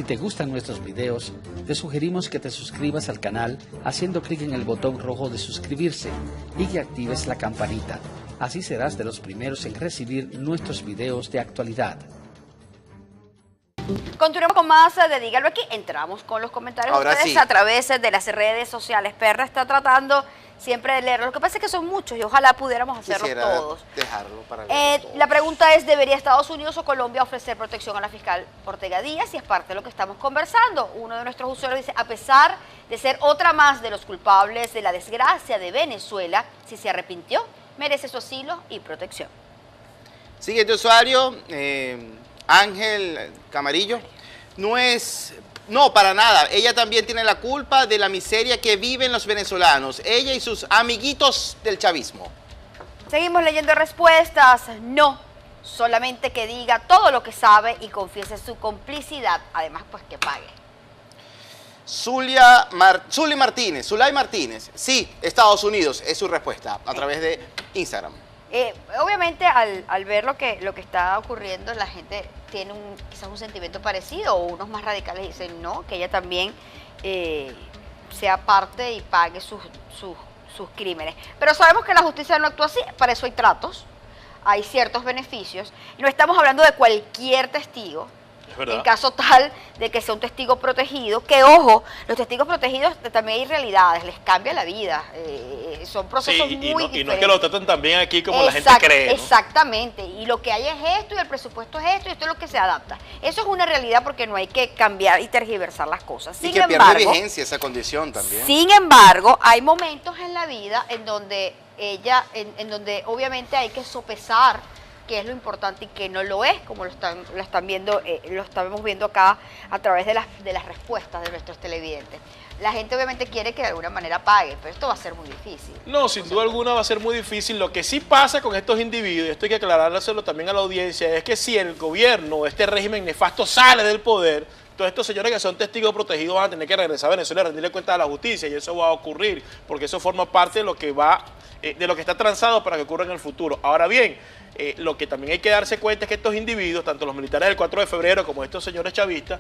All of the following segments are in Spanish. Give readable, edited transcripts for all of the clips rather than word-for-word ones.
te gustan nuestros videos, te sugerimos que te suscribas al canal haciendo clic en el botón rojo de suscribirse y que actives la campanita. Así serás de los primeros en recibir nuestros videos de actualidad. Continuamos con más de Dígalo Aquí. Entramos con los comentarios de ustedes sí, a través de las redes sociales. Perla está tratando siempre de leerlo. Lo que pasa es que son muchos y ojalá pudiéramos hacerlos todos. Dejarlo para leerlo todos. La pregunta es, ¿debería Estados Unidos o Colombia ofrecer protección a la fiscal Ortega Díaz? Y es parte de lo que estamos conversando. Uno de nuestros usuarios dice, a pesar de ser otra más de los culpables de la desgracia de Venezuela, si se arrepintió, merece su asilo y protección. Siguiente usuario, Ángel Camarillo. No, para nada. Ella también tiene la culpa de la miseria que viven los venezolanos. Ella y sus amiguitos del chavismo. Seguimos leyendo respuestas. No, solamente que diga todo lo que sabe y confiese su complicidad. Además, pues que pague. Zulay Martínez. Sí, Estados Unidos es su respuesta a través de Instagram. Obviamente al ver lo que está ocurriendo, la gente tiene quizás un sentimiento parecido, o unos más radicales dicen no, que ella también sea parte y pague sus crímenes. Pero sabemos que la justicia no actúa así, para eso hay tratos, hay ciertos beneficios. No estamos hablando de cualquier testigo, en caso tal de que sea un testigo protegido, que ojo, los testigos protegidos también hay realidades, les cambia la vida, son procesos muy diferentes. Y no es que lo tratan también aquí como la gente cree, ¿no? Exactamente, y lo que hay es esto y el presupuesto es esto y esto es lo que se adapta. Eso es una realidad porque no hay que cambiar y tergiversar las cosas. Y que pierde vigencia esa condición también. Sin embargo, hay momentos en la vida en donde en donde obviamente hay que sopesar qué es lo importante y qué no lo es, como lo estamos viendo acá a través de las respuestas de nuestros televidentes. La gente obviamente quiere que de alguna manera pague, pero esto va a ser muy difícil. No, sin duda alguna va a ser muy difícil. Lo que sí pasa con estos individuos, y esto hay que aclarárselo también a la audiencia, es que si el gobierno, este régimen nefasto sale del poder, todos estos señores que son testigos protegidos van a tener que regresar a Venezuela y rendirle cuenta a la justicia, y eso va a ocurrir, porque eso forma parte de lo que está transado para que ocurra en el futuro. Ahora bien, lo que también hay que darse cuenta es que estos individuos, tanto los militares del 4 de febrero como estos señores chavistas,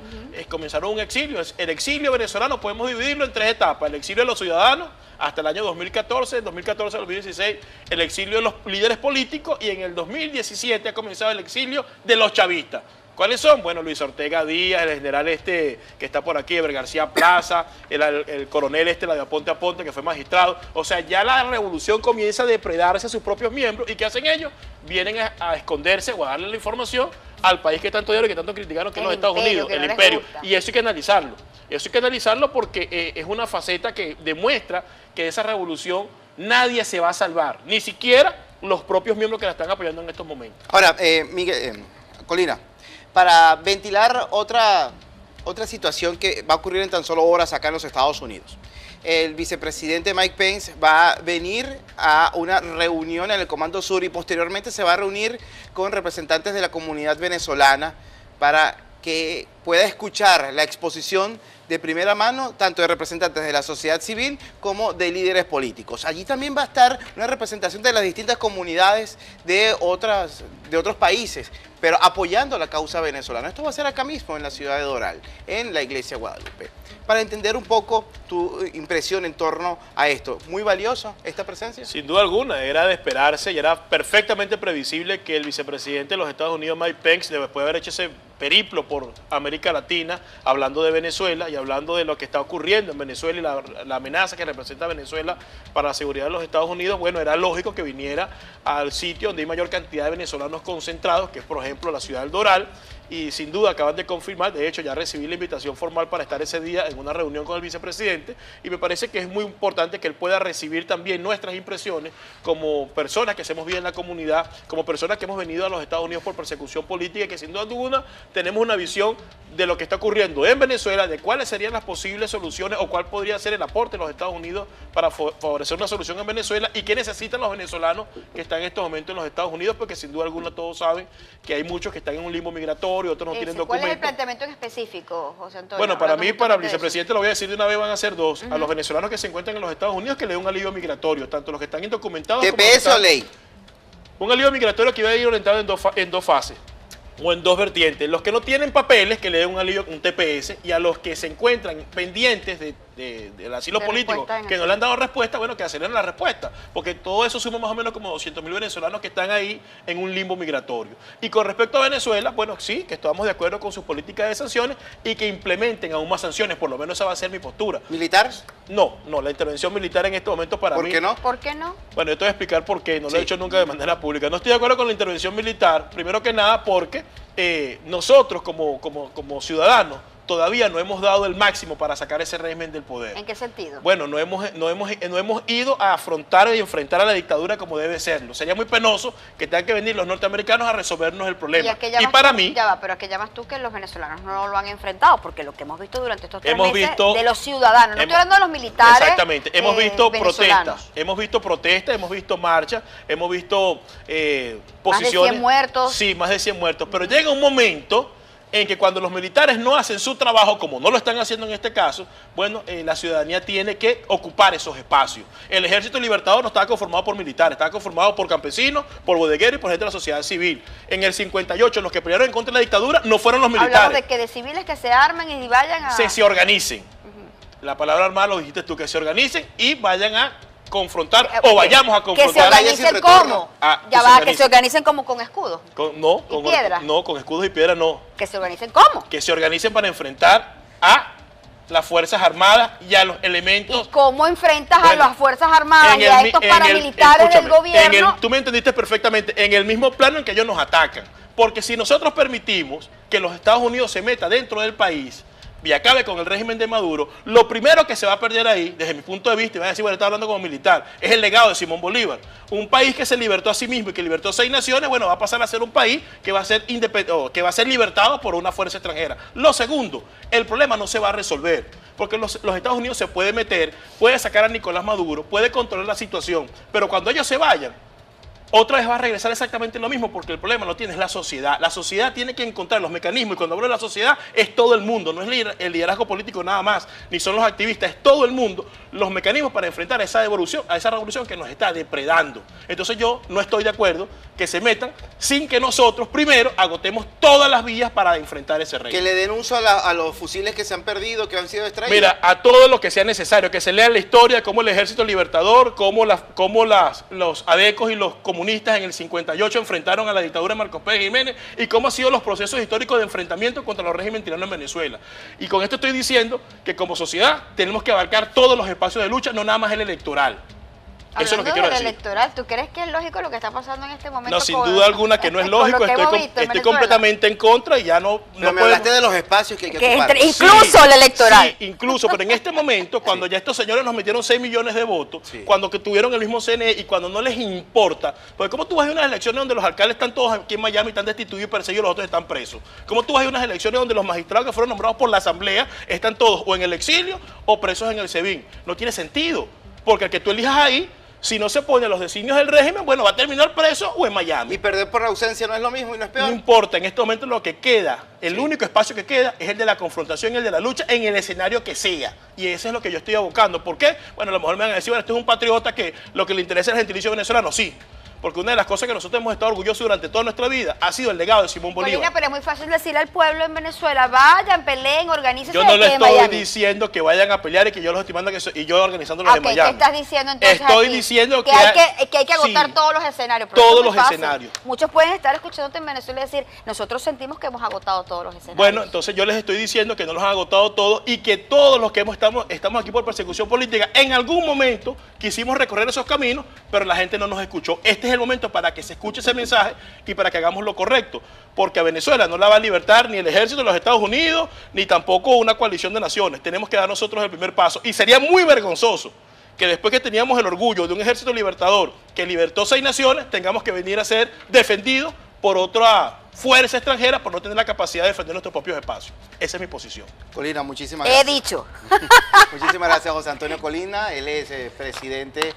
comenzaron un exilio. El exilio venezolano podemos dividirlo en tres etapas: el exilio de los ciudadanos hasta el año 2014, 2014 al 2016 el exilio de los líderes políticos, y en el 2017 ha comenzado el exilio de los chavistas. ¿Cuáles son? Bueno, Luis Ortega Díaz, el general que está por aquí, Eber García Plaza, el coronel la de Aponte a Ponte, que fue magistrado. O sea, ya la revolución comienza a depredarse a sus propios miembros. ¿Y qué hacen ellos? Vienen a esconderse o a darle la información al país que tanto odiaron y que tanto criticaron, que es los Estados Unidos, el imperio. Y eso hay que analizarlo. Eso hay que analizarlo porque es una faceta que demuestra que de esa revolución nadie se va a salvar, ni siquiera los propios miembros que la están apoyando en estos momentos. Ahora, Colina, para ventilar otra situación que va a ocurrir en tan solo horas acá en los Estados Unidos. El vicepresidente Mike Pence va a venir a una reunión en el Comando Sur y posteriormente se va a reunir con representantes de la comunidad venezolana para que pueda escuchar la exposición de primera mano, tanto de representantes de la sociedad civil como de líderes políticos. Allí también va a estar una representación de las distintas comunidades de otros países, pero apoyando la causa venezolana. Esto va a ser acá mismo en la ciudad de Doral, en la iglesia Guadalupe. Para entender un poco tu impresión en torno a esto, ¿muy valiosa esta presencia? Sin duda alguna, era de esperarse y era perfectamente previsible que el vicepresidente de los Estados Unidos, Mike Pence, después de haber hecho ese periplo por América Latina, hablando de Venezuela y hablando de lo que está ocurriendo en Venezuela y la amenaza que representa Venezuela para la seguridad de los Estados Unidos, bueno, era lógico que viniera al sitio donde hay mayor cantidad de venezolanos concentrados, que es por ejemplo la ciudad del Doral, y sin duda acaban de confirmar, de hecho ya recibí la invitación formal para estar ese día en una reunión con el vicepresidente, y me parece que es muy importante que él pueda recibir también nuestras impresiones como personas que hacemos vida en la comunidad, como personas que hemos venido a los Estados Unidos por persecución política y que sin duda alguna tenemos una visión de lo que está ocurriendo en Venezuela, de cuáles serían las posibles soluciones o cuál podría ser el aporte de los Estados Unidos para favorecer una solución en Venezuela y qué necesitan los venezolanos que están en estos momentos en los Estados Unidos, porque sin duda alguna todos saben que hay muchos que están en un limbo migratorio, otros no tienen documentos. ¿Cuál es el planteamiento en específico, José Antonio? Bueno, para mí, para el vicepresidente, lo voy a decir de una vez, van a ser dos. A los venezolanos que se encuentran en los Estados Unidos, que le den un alivio migratorio, tanto los que están indocumentados como ¿TPS o ley? Un alivio migratorio que va a ir orientado en dos fases. o en dos vertientes. Los que no tienen papeles, que le den un alivio, un TPS, y a los que se encuentran pendientes del asilo político, que no le han dado respuesta, bueno, que aceleren la respuesta, porque todo eso suma más o menos como 200.000 venezolanos que están ahí en un limbo migratorio. Y con respecto a Venezuela, bueno, sí, que estamos de acuerdo con su política de sanciones y que implementen aún más sanciones, por lo menos esa va a ser mi postura. ¿Militares? No, la intervención militar en este momento para mí... ¿Por qué no? ¿Por qué no? Bueno, yo te voy a explicar por qué, no lo he hecho nunca de manera pública. No estoy de acuerdo con la intervención militar, primero que nada porque nosotros como ciudadanos todavía no hemos dado el máximo para sacar ese régimen del poder. ¿En qué sentido? Bueno, no hemos ido a afrontar y enfrentar a la dictadura como debe serlo. Sería muy penoso que tengan que venir los norteamericanos a resolvernos el problema. Y para mí... Ya va, pero ¿a qué llamas tú que los venezolanos no lo han enfrentado? Porque lo que hemos visto durante estos 3 meses de los ciudadanos, no estoy hablando de los militares. Exactamente, hemos visto protestas, hemos visto marchas, hemos visto posiciones... Más de 100 muertos. Sí, más de 100 muertos. Pero llega un momento en que cuando los militares no hacen su trabajo, como no lo están haciendo en este caso, bueno, la ciudadanía tiene que ocupar esos espacios. El Ejército Libertador no estaba conformado por militares, estaba conformado por campesinos, por bodegueros y por gente de la sociedad civil. En el 58, los que pelearon en contra de la dictadura no fueron los militares. Hablamos de que de civiles que se armen y vayan a... Se organicen. La palabra armada lo dijiste tú, que se organicen y vayan a confrontar o vayamos a confrontar. ¿Que se organicen cómo? Que se organicen como con escudos. Con piedras. No, con escudos y piedras no. ¿Que se organicen cómo? Que se organicen para enfrentar a las Fuerzas Armadas y a los elementos... ¿Y cómo enfrentas a las Fuerzas Armadas y a estos paramilitares del gobierno? Tú me entendiste perfectamente, en el mismo plano en que ellos nos atacan. Porque si nosotros permitimos que los Estados Unidos se meta dentro del país y acabe con el régimen de Maduro, lo primero que se va a perder ahí, desde mi punto de vista, y van a decir, bueno, está hablando como militar, es el legado de Simón Bolívar. Un país que se libertó a sí mismo y que libertó 6 naciones, bueno, va a pasar a ser un país que va a ser libertado por una fuerza extranjera. Lo segundo, el problema no se va a resolver, porque los Estados Unidos se puede meter, puede sacar a Nicolás Maduro, puede controlar la situación, pero cuando ellos se vayan, otra vez va a regresar exactamente lo mismo, porque el problema lo tiene es la sociedad. La sociedad tiene que encontrar los mecanismos, y cuando hablo de la sociedad es todo el mundo, no es el liderazgo político nada más, ni son los activistas, es todo el mundo, los mecanismos para enfrentar a esa revolución que nos está depredando. Entonces yo no estoy de acuerdo que se metan sin que nosotros primero agotemos todas las vías para enfrentar ese régimen. Que le den uso a los fusiles que se han perdido, que han sido extraídos. Mira, a todo lo que sea necesario, que se lea la historia, cómo el Ejército Libertador, cómo los adecos y los comunistas en el 58 enfrentaron a la dictadura de Marcos Pérez Jiménez y cómo han sido los procesos históricos de enfrentamiento contra los regímenes tiranos en Venezuela. Y con esto estoy diciendo que como sociedad tenemos que abarcar todos los espacios de lucha, no nada más el electoral. Eso es lo que quiero decir. Electoral, ¿tú crees que es lógico lo que está pasando en este momento? No, sin duda alguna que no es lógico, estoy completamente en contra y ya no me hablaste de los espacios que hay que ocupar. Incluso el electoral. Sí, incluso, pero en este momento, cuando ya estos señores nos metieron 6 millones de votos, cuando que tuvieron el mismo CNE y cuando no les importa, porque ¿cómo tú vas a unas elecciones donde los alcaldes están todos aquí en Miami, están destituidos y perseguidos, los otros están presos? ¿Cómo tú vas a unas elecciones donde los magistrados que fueron nombrados por la Asamblea están todos o en el exilio o presos en el SEBIN? No tiene sentido, porque el que tú elijas ahí, si no se pone a los designios del régimen, bueno, va a terminar preso o en Miami. Y perder por ausencia no es lo mismo y no es peor. No importa, en este momento lo que queda, el único espacio que queda es el de la confrontación y el de la lucha en el escenario que sea. Y eso es lo que yo estoy abocando. ¿Por qué? Bueno, a lo mejor me van a decir, bueno, este es un patriota que lo que le interesa es el gentilicio venezolano. Sí. Porque una de las cosas que nosotros hemos estado orgullosos durante toda nuestra vida ha sido el legado de Simón Bolívar. Colina, pero es muy fácil decirle al pueblo en Venezuela, vayan, peleen, organícense. Yo no le estoy diciendo que vayan a pelear y que yo los estoy mandando y yo organizándolos en Miami. ¿Qué estás diciendo entonces? Estoy diciendo que hay que agotar todos los escenarios. Todos los escenarios. Muchos pueden estar escuchándote en Venezuela y decir, nosotros sentimos que hemos agotado todos los escenarios. Bueno, entonces yo les estoy diciendo que no los han agotado todos y que todos los que estamos aquí por persecución política, en algún momento quisimos recorrer esos caminos, pero la gente no nos escuchó. Este es el momento para que se escuche ese mensaje y para que hagamos lo correcto, porque a Venezuela no la va a libertar ni el ejército de los Estados Unidos, ni tampoco una coalición de naciones. Tenemos que dar nosotros el primer paso y sería muy vergonzoso que después que teníamos el orgullo de un ejército libertador que libertó 6 naciones, tengamos que venir a ser defendidos por otra fuerza extranjera por no tener la capacidad de defender nuestros propios espacios. Esa es mi posición. Colina, muchísimas gracias. He dicho. Muchísimas gracias, José Antonio Colina. Él es presidente,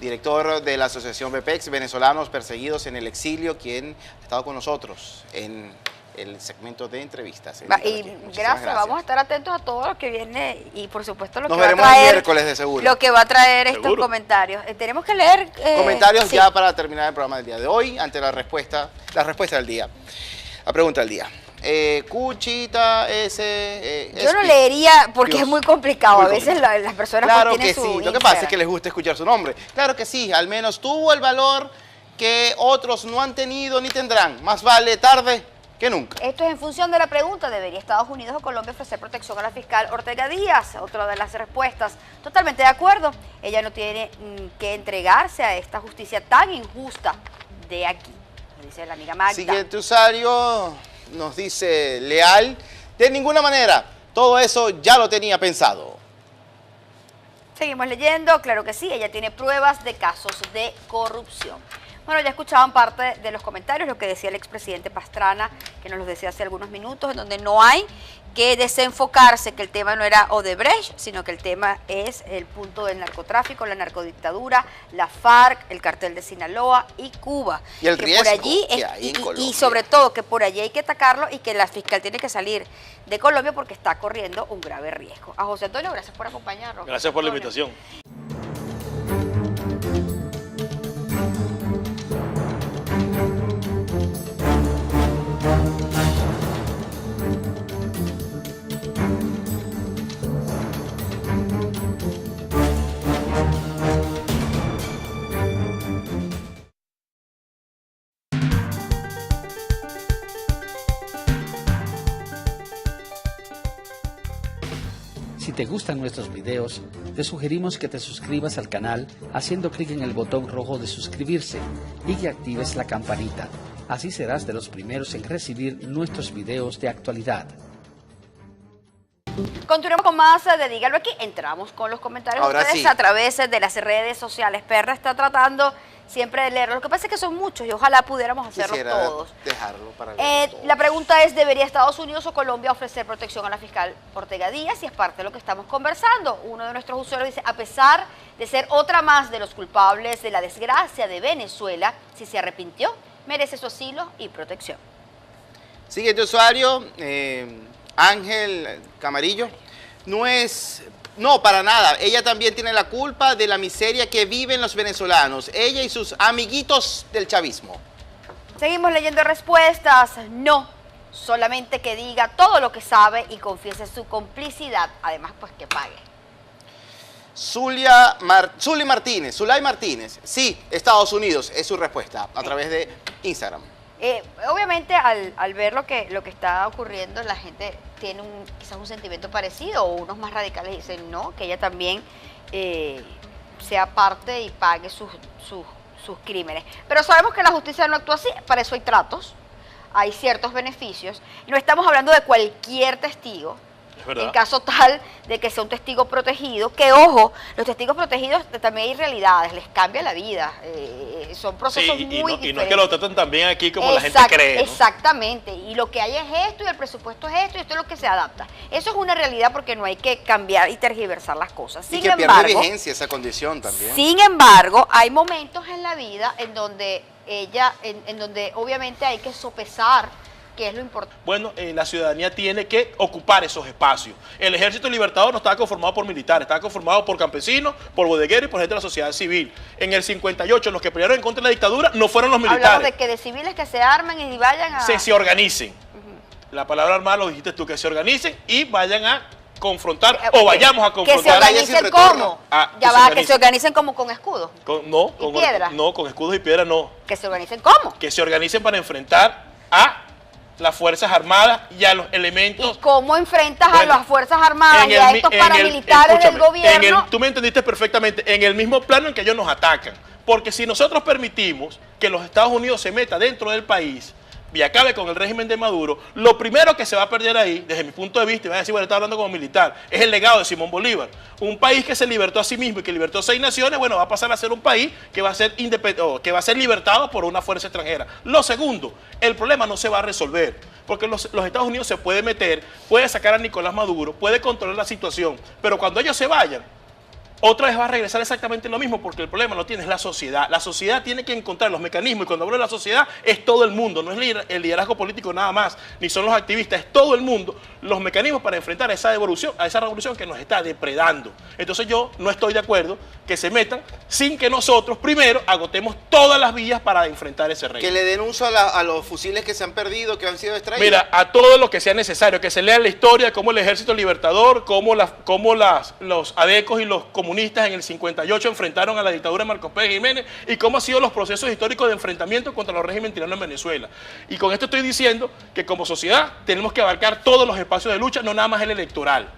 director de la Asociación BPEX, Venezolanos Perseguidos en el Exilio, quien ha estado con nosotros en el segmento de entrevistas. Y gracias, vamos a estar atentos a todo lo que viene y por supuesto lo Nos que va a veremos traer. el miércoles de seguro. Lo que va a traer estos ¿Seguro? comentarios. Tenemos que leer... comentarios ya para terminar el programa del día de hoy, ante la respuesta del día. La pregunta del día. Cuchita, ese... Yo no leería porque Dios, es muy complicado. muy A veces complicado. las personas Claro pues que tienen su sí, lo que pasa es Instagram. que les gusta escuchar su nombre. Claro que sí, al menos tuvo el valor que otros no han tenido ni tendrán. Más vale tarde que nunca. Esto es en función de la pregunta, ¿debería Estados Unidos o Colombia ofrecer protección a la fiscal Ortega Díaz? Otra de las respuestas, totalmente de acuerdo. Ella no tiene que entregarse a esta justicia tan injusta de aquí, dice la amiga Magda. Siguiente usuario nos dice Leal, de ninguna manera, todo eso ya lo tenía pensado. Seguimos leyendo, claro que sí, ella tiene pruebas de casos de corrupción. Bueno, ya escuchaban parte de los comentarios, lo que decía el expresidente Pastrana, que nos lo decía hace algunos minutos, en donde no hay que desenfocarse, que el tema no era Odebrecht, sino que el tema es el punto del narcotráfico, la narcodictadura, la FARC, el cartel de Sinaloa y Cuba. Y el que riesgo por allí que hay en Colombia. y sobre todo que por allí hay que atacarlo y que la fiscal tiene que salir de Colombia porque está corriendo un grave riesgo. A José Antonio, gracias por acompañarnos. Gracias por la Antonio. invitación. Si te gustan nuestros videos, te sugerimos que te suscribas al canal haciendo clic en el botón rojo de suscribirse y que actives la campanita. Así serás de los primeros en recibir nuestros videos de actualidad. Continuamos con más de Dígalo Aquí. Entramos con los comentarios de Ahora ustedes sí. a través de las redes sociales. Perra está tratando siempre de leerlos. Lo que pasa es que son muchos y ojalá pudiéramos hacerlos Quisiera todos. dejarlo para leerlo todos. La pregunta es, ¿debería Estados Unidos o Colombia ofrecer protección a la fiscal Ortega Díaz? Y es parte de lo que estamos conversando. Uno de nuestros usuarios dice, a pesar de ser otra más de los culpables de la desgracia de Venezuela, si se arrepintió, merece su asilo y protección. Siguiente usuario, Ángel Camarillo. No, para nada. Ella también tiene la culpa de la miseria que viven los venezolanos. Ella y sus amiguitos del chavismo. Seguimos leyendo respuestas. No, solamente que diga todo lo que sabe y confiese su complicidad. Además, pues que pague. Zulay Martínez. Sí, Estados Unidos es su respuesta a través de Instagram. Obviamente al ver lo que está ocurriendo, la gente tiene quizás un sentimiento parecido, o unos más radicales dicen no, que ella también sea parte y pague sus crímenes. Pero sabemos que la justicia no actúa así, para eso hay tratos, hay ciertos beneficios, y no estamos hablando de cualquier testigo. En caso tal de que sea un testigo protegido, que ojo, los testigos protegidos también hay realidades, les cambia la vida, son procesos muy diferentes. Y no es que lo tratan tan bien aquí como la gente cree, ¿no? Exactamente, y lo que hay es esto, y el presupuesto es esto, y esto es lo que se adapta. Eso es una realidad porque no hay que cambiar y tergiversar las cosas. Y que pierde vigencia esa condición también. Sin embargo, hay momentos en la vida en donde en donde obviamente hay que sopesar que es lo importante. Bueno, la ciudadanía tiene que ocupar esos espacios. El Ejército Libertador no estaba conformado por militares, estaba conformado por campesinos, por bodegueros y por gente de la sociedad civil. En el 58, los que pelearon en contra de la dictadura no fueron los militares. Hablamos de que de civiles que se armen y vayan a... Se organicen. La palabra armada lo dijiste tú, que se organicen y vayan a confrontar o vayamos a confrontar. Que se organicen como. Que se organicen como con escudos. Con piedras. No, con escudos y piedras no. Que se organicen como. Que se organicen para enfrentar a las Fuerzas Armadas y a los elementos... ¿Y cómo enfrentas a las Fuerzas Armadas y a estos paramilitares del gobierno? Tú me entendiste perfectamente, en el mismo plano en que ellos nos atacan. Porque si nosotros permitimos que los Estados Unidos se meta dentro del país y acabe con el régimen de Maduro, lo primero que se va a perder ahí, desde mi punto de vista, y van a decir, bueno, está hablando como militar, es el legado de Simón Bolívar. Un país que se libertó a sí mismo y que libertó 6 naciones, bueno, va a pasar a ser un país que va a ser que va a ser libertado por una fuerza extranjera. Lo segundo, el problema no se va a resolver, porque los Estados Unidos se puede meter, puede sacar a Nicolás Maduro, puede controlar la situación, pero cuando ellos se vayan, otra vez va a regresar exactamente lo mismo, porque el problema no tiene es la sociedad. La sociedad tiene que encontrar los mecanismos, y cuando hablo de la sociedad es todo el mundo, no es el liderazgo político nada más, ni son los activistas, es todo el mundo, los mecanismos para enfrentar a esa revolución que nos está depredando. Entonces yo no estoy de acuerdo que se metan sin que nosotros primero agotemos todas las vías para enfrentar ese régimen. Que le den uso a los fusiles que se han perdido, que han sido extraídos. Mira, a todo lo que sea necesario, que se lea la historia, cómo el Ejército Libertador, cómo los adecos y los comunistas en el 58 enfrentaron a la dictadura de Marcos Pérez Jiménez y cómo han sido los procesos históricos de enfrentamiento contra los regímenes tiranos en Venezuela. Y con esto estoy diciendo que como sociedad tenemos que abarcar todos los espacios de lucha, no nada más el electoral.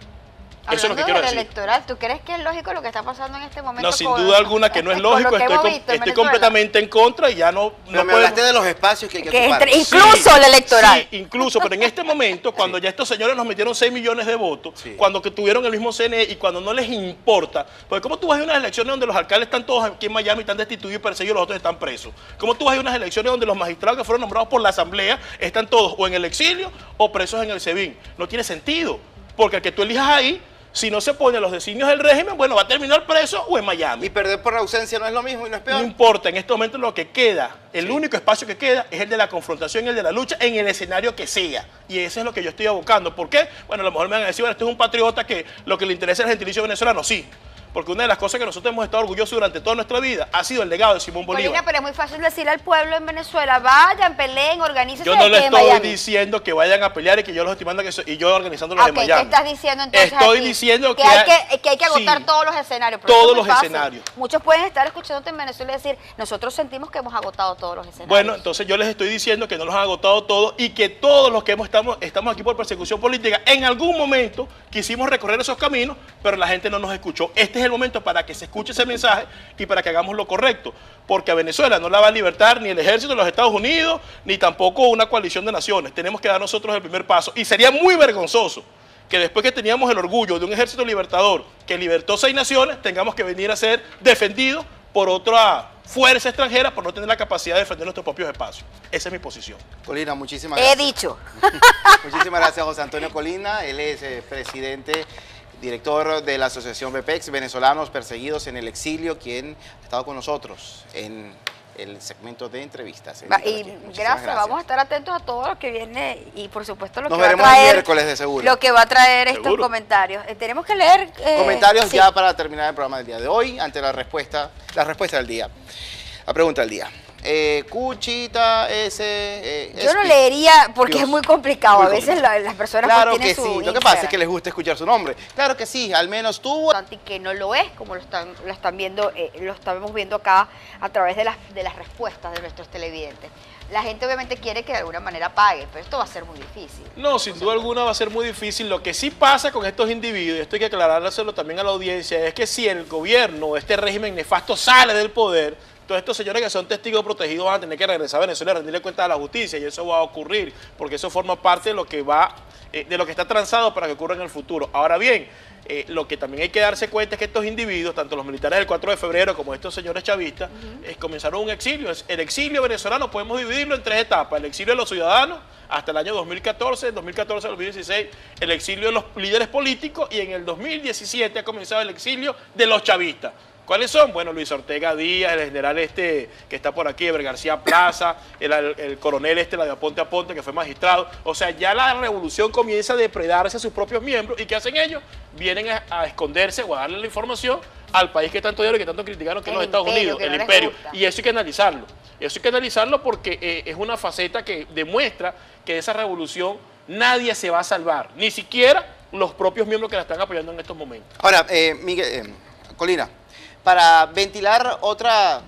Eso es lo que quiero decir. Electoral, ¿tú crees que es lógico lo que está pasando en este momento? No, sin duda alguna que no es lógico, estoy completamente en contra y ya no Pero me hablaste de los espacios que hay que ocupar. Incluso el electoral. Sí, incluso, pero en este momento, cuando ya estos señores nos metieron 6 millones de votos, cuando que tuvieron el mismo CNE y cuando no les importa, porque ¿cómo tú vas a unas elecciones donde los alcaldes están todos aquí en Miami, están destituidos y perseguidos, los otros están presos? ¿Cómo tú vas a unas elecciones donde los magistrados que fueron nombrados por la Asamblea están todos o en el exilio o presos en el SEBIN? No tiene sentido, porque el que tú elijas ahí, si no se pone a los designios del régimen, bueno, va a terminar preso o en Miami. Y perder por ausencia no es lo mismo y no es peor. No importa, en este momento lo que queda, el único espacio que queda es el de la confrontación, el de la lucha, en el escenario que sea. Y ese es lo que yo estoy abocando. ¿Por qué? Bueno, a lo mejor me van a decir, bueno, este es un patriota que lo que le interesa es el gentilicio venezolano. Sí. Porque una de las cosas que nosotros hemos estado orgullosos durante toda nuestra vida ha sido el legado de Simón Bolívar. Colina, pero es muy fácil decirle al pueblo en Venezuela, vayan, peleen, organícense. Yo no le estoy diciendo que vayan a pelear y que yo los estoy mandando y yo organizándolos en Miami. ¿Qué estás diciendo entonces? Estoy diciendo que hay que agotar todos los escenarios. Todos los escenarios. Muchos pueden estar escuchándote en Venezuela y decir, nosotros sentimos que hemos agotado todos los escenarios. Bueno, entonces yo les estoy diciendo que no los han agotado todos y que todos los que estamos aquí por persecución política, en algún momento quisimos recorrer esos caminos, pero la gente no nos escuchó. Este es el momento para que se escuche ese mensaje y para que hagamos lo correcto, porque a Venezuela no la va a libertar ni el ejército de los Estados Unidos, ni tampoco una coalición de naciones. Tenemos que dar nosotros el primer paso y sería muy vergonzoso que después que teníamos el orgullo de un ejército libertador que libertó 6 naciones, tengamos que venir a ser defendidos por otra fuerza extranjera por no tener la capacidad de defender nuestros propios espacios. Esa es mi posición. Colina, muchísimas gracias. He dicho. Muchísimas gracias, José Antonio Colina. Él es presidente, director de la Asociación BPEX, Venezolanos Perseguidos en el Exilio, quien ha estado con nosotros en el segmento de entrevistas. Y gracias, vamos a estar atentos a todo lo que viene y por supuesto lo que nos va a veremos traer. el miércoles de seguro. Lo que va a traer estos ¿Seguro? Comentarios. Tenemos que leer... comentarios ya para terminar el programa del día de hoy, ante la respuesta del día. La pregunta del día. Cuchita, yo no leería porque Dios, es muy complicado. muy A veces complicado. las personas Claro tienen que su sí, lo que Instagram. pasa es que les gusta escuchar su nombre. Claro que sí, al menos tú. Y que no lo es, como lo están viendo, lo estamos viendo acá a través de las respuestas de nuestros televidentes. La gente obviamente quiere que de alguna manera pague, pero esto va a ser muy difícil. No, sin duda alguna va a ser muy difícil. Lo que sí pasa con estos individuos, y esto hay que aclarárselo también a la audiencia, es que si el gobierno, este régimen nefasto sale del poder, todos estos señores que son testigos protegidos van a tener que regresar a Venezuela y rendirle cuenta a la justicia, y eso va a ocurrir, porque eso forma parte de lo que de lo que está transado para que ocurra en el futuro. Ahora bien, lo que también hay que darse cuenta es que estos individuos, tanto los militares del 4 de febrero como estos señores chavistas, comenzaron un exilio. El exilio venezolano podemos dividirlo en 3 etapas. El exilio de los ciudadanos hasta el año 2014, 2014 al 2016, el exilio de los líderes políticos, y en el 2017 ha comenzado el exilio de los chavistas. ¿Cuáles son? Bueno, Luis Ortega Díaz, el general que está por aquí, Eber García Plaza, el coronel la de Aponte a Ponte, que fue magistrado. O sea, ya la revolución comienza a depredarse a sus propios miembros. ¿Y qué hacen ellos? Vienen a esconderse o a darle la información al país que tanto odiaron y que tanto criticaron, que es los Estados Unidos, el imperio. Y eso hay que analizarlo. Eso hay que analizarlo porque es una faceta que demuestra que de esa revolución nadie se va a salvar, ni siquiera los propios miembros que la están apoyando en estos momentos. Ahora, Colina, para ventilar otra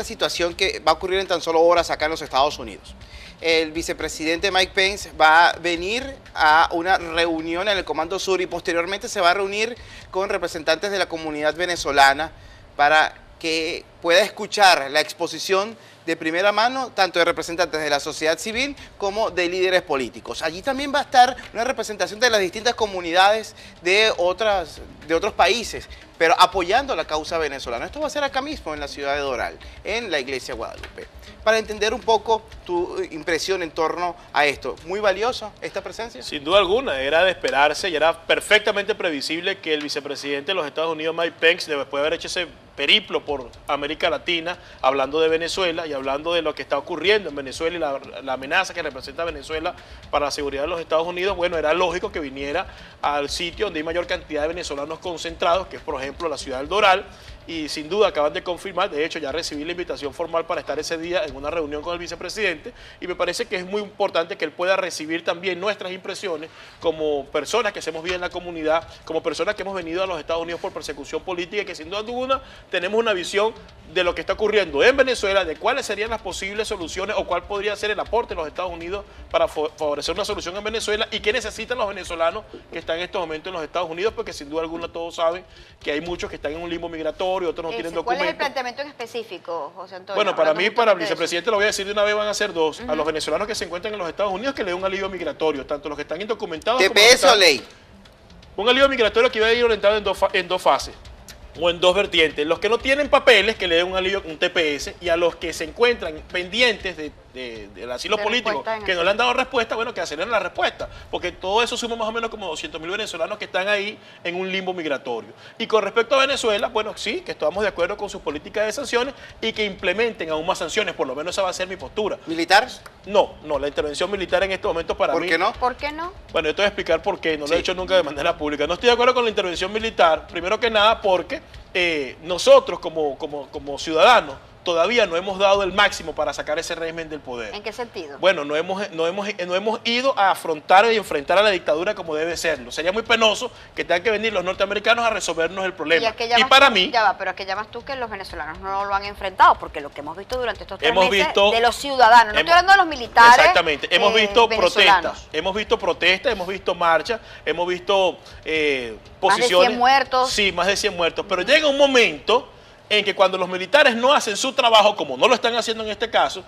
situación que va a ocurrir en tan solo horas acá en los Estados Unidos. El vicepresidente Mike Pence va a venir a una reunión en el Comando Sur y posteriormente se va a reunir con representantes de la comunidad venezolana para que pueda escuchar la exposición de primera mano, tanto de representantes de la sociedad civil como de líderes políticos. Allí también va a estar una representación de las distintas comunidades de otros países, pero apoyando la causa venezolana. Esto va a ser acá mismo en la ciudad de Doral, en la iglesia Guadalupe. para entender un poco tu impresión en torno a esto. ¿Muy valiosa esta presencia? Sin duda alguna, era de esperarse y era perfectamente previsible que el vicepresidente de los Estados Unidos, Mike Pence, después de haber hecho ese periplo por América Latina, hablando de Venezuela y hablando de lo que está ocurriendo en Venezuela y la amenaza que representa Venezuela para la seguridad de los Estados Unidos, bueno, era lógico que viniera al sitio donde hay mayor cantidad de venezolanos concentrados, que es, por ejemplo, la ciudad del Doral, y sin duda acaban de confirmar, de hecho ya recibí la invitación formal para estar ese día en una reunión con el vicepresidente, y me parece que es muy importante que él pueda recibir también nuestras impresiones como personas que hacemos vida en la comunidad, como personas que hemos venido a los Estados Unidos por persecución política y que sin duda alguna tenemos una visión de lo que está ocurriendo en Venezuela, de cuáles serían las posibles soluciones o cuál podría ser el aporte de los Estados Unidos para favorecer una solución en Venezuela y qué necesitan los venezolanos que están en estos momentos en los Estados Unidos, porque sin duda alguna todos saben que hay muchos que están en un limbo migratorio, otros no tienen documentos. ¿Cuál es el planteamiento en específico, José Antonio? Bueno, para mí, para el de vicepresidente, lo voy a decir de una vez, van a ser dos. A los venezolanos que se encuentran en los Estados Unidos que le den un alivio migratorio, tanto los que están indocumentados como los que ¿TPS o están... ley? Un alivio migratorio que iba a ir orientado en dos fases o en dos vertientes. Los que no tienen papeles, que le den un alivio, un TPS, y a los que se encuentran pendientes del asilo político, que no le han dado respuesta, bueno, que aceleren la respuesta, porque todo eso suma más o menos como 200.000 venezolanos que están ahí en un limbo migratorio. Y con respecto a Venezuela, bueno, sí, que estamos de acuerdo con su política de sanciones y que implementen aún más sanciones, por lo menos esa va a ser mi postura. ¿Militares? No, la intervención militar en este momento para mí... ¿Por qué no? ¿Por qué no? Bueno, yo te voy a explicar por qué, no lo he hecho nunca de manera pública. No estoy de acuerdo con la intervención militar, primero que nada porque nosotros como ciudadanos todavía no hemos dado el máximo para sacar ese régimen del poder. ¿En qué sentido? Bueno, no hemos ido a afrontar y enfrentar a la dictadura como debe serlo. Sería muy penoso que tengan que venir los norteamericanos a resolvernos el problema. Y para mí... Ya va, pero ¿a qué llamas tú que los venezolanos no lo han enfrentado? Porque lo que hemos visto durante estos 3 meses de los ciudadanos, no estoy hablando de los militares. Exactamente, hemos visto protestas, hemos visto marchas, hemos visto posiciones... Más de 100 muertos. Sí, más de 100 muertos. Pero llega un momento en que cuando los militares no hacen su trabajo, como no lo están haciendo en este caso,